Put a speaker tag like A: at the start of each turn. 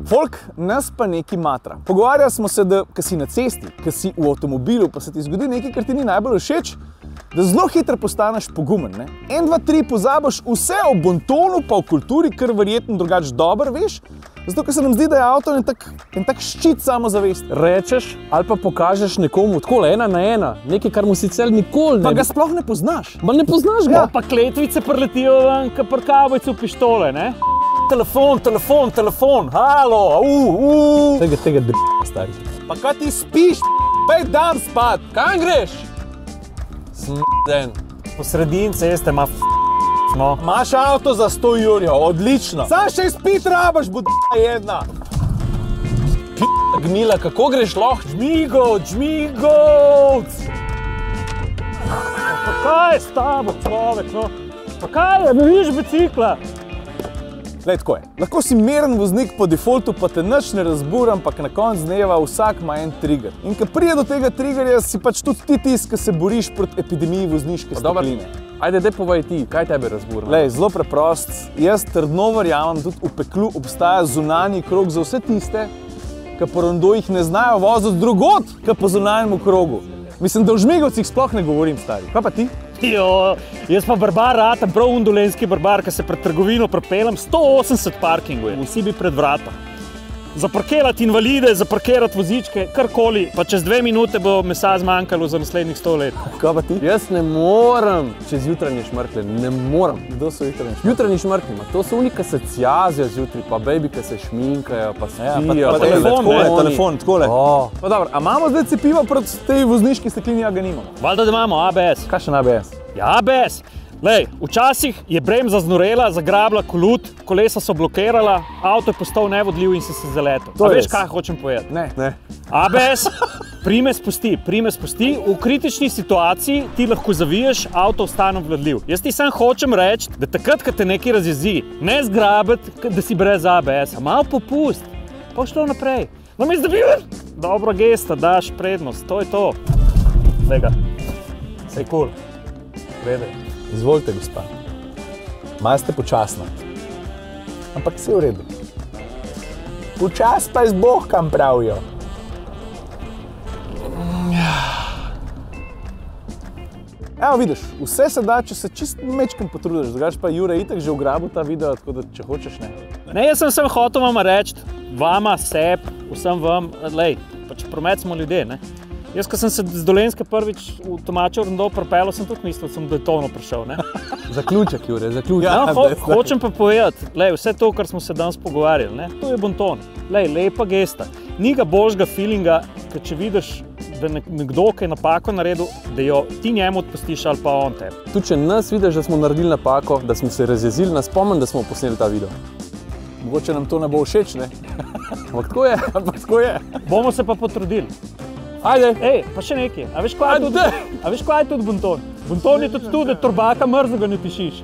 A: Folk nas pa nekaj matra. Pogovarjali smo se, da ko si na cesti, ko si v avtomobilu, pa se ti zgodi nekaj, kar ti ni najbolj všeč, da zelo hitro postaneš pogumen. 1, 2, 3 pozabiš vse o bontonu pa o kulturi, kar verjetno drugače dobro veš, zato ker se nam zdi, da je avto en tak ščit samozavesti.
B: Rečeš ali pa pokažeš nekomu tako 1 na 1, nekaj, kar mu sicer nikoli ne...
A: Pa ga sploh ne poznaš.
B: Ma ne poznaš ga.
C: Ja, pa kletvice preletijo ven, ka pri kavbojcu pištole, ne?
A: Telefon, halo,
B: Tega stari.
A: Pa kaj ti spiš, pej dan spat, kam greš?
B: Smden.
C: Po sredini ceste ima no.
A: Imaš avto za 100 jurjev, odlično. Sam še spit rabaš, jedna.
B: Gnila, kako greš lahko?
C: Žmigovc! Pa kaj je s tabo, človek, no? Pa kaj je, ne vidiš bicikla?
A: Glej, tako je. Lahko si miren voznik po defaultu, pa te nič ne razbura, ampak na konec dneva vsak ima en trigger. In ko prije do tega triggerja, si pač tudi ti tisk, ki se boriš proti epidemiji vozniške stekline.
B: Ajde, daj povej ti, kaj tebe razbura?
A: Glej, zelo preprost. Jaz trdno verjamem, tudi v peklu obstaja zunanji krog za vse tiste, ki po rondojih ne znajo voziti drugod, kot po zunanjemu krogu. Mislim, da o žmigovcih sploh ne govorim, stari. Kaj pa ti?
C: Jo, jaz pa barbar ratam, prav undolenski barbar, ki se pred trgovino pripeljem, 180 parkinguje, vsi bi pred vrata. Zaparkirati invalide, zaparkirati vozičke, karkoli, pa čez 2 minute bo mesa zmanjkalo za naslednjih 100 let.
A: Kaj pa ti?
B: Jaz ne morem čez jutranje šmrklje, ne morem.
A: Kdo so jutranje šmrklje?
B: Jutranji šmrklji, to so oni, ki se cjazijo zjutraj, pa baby, ki se šminkajo, pa spijo.
A: Pa telefon, takole. Pa dobro, a imamo zdaj cepivo proti tej vozniški steklini, a ga nimamo?
C: Valjda, da imamo ABS.
A: Kakšen ABS?
C: Ja, ABS. Lej, včasih je bremza znorela, zagrabila kolut, kolesa so blokirala, avto je postal nevodljiv in si se zaletel. A veš, kaj hočem povedati?
A: Ne.
C: ABS prime spusti. V kritični situaciji ti lahko zaviješ, avto ostane obvladljiv. Jaz ti sam hočem reči, da takrat, ko te nekaj razjezi, ne zgrabiti, da si brez ABS-a. Malo popust, pa šlo naprej. Namesto da bi dobro gesta, daš prednost, to je to. Glej ga, sej cool. Gledaj.
A: Izvolite, gospa. Malo ste počasna. Ampak vse je v redu. Počas pa izbohkam, pravijo. Evo, vidiš, vse se da, če se čist mečkam potrudiš. Drugače pa Jure itak že ugrabil ta video, tako da če hočeš ne.
C: Ne, jaz sem hotel vama reči, vama, vsem vam, lej, pač promet smo ljudje, ne. Jaz, ko sem se z Dolenjske prvič v Tomačev Rondov pripeljal, sem tudi mislil, da sem Daytona prišel, ne?
B: Zaključek, Jure, zaključek.
C: Ja, hočem pa povedati, lej, vse to, kar smo se danes pogovarjali, ne, to je bonton. Lej, lepa gesta. Ni ga božjega feelinga, ker če vidiš, da nekdo, ki je napako naredil, da jo ti njemu odpustiš ali pa on tebi.
B: Tudi če nas vidiš, da smo naredili napako, da smo se razjezili, nas spomnim, da smo posneli ta video.
A: Mogoče nam to ne bo všeč, ne?
B: Ampak tako je.
C: Bomo se pa potrudili.
B: Ajde!
C: Ej, pa še nekaj. A veš, kaj je tudi bonton? Bonton je tudi tu, da torbaka mrzlega ne tišiš.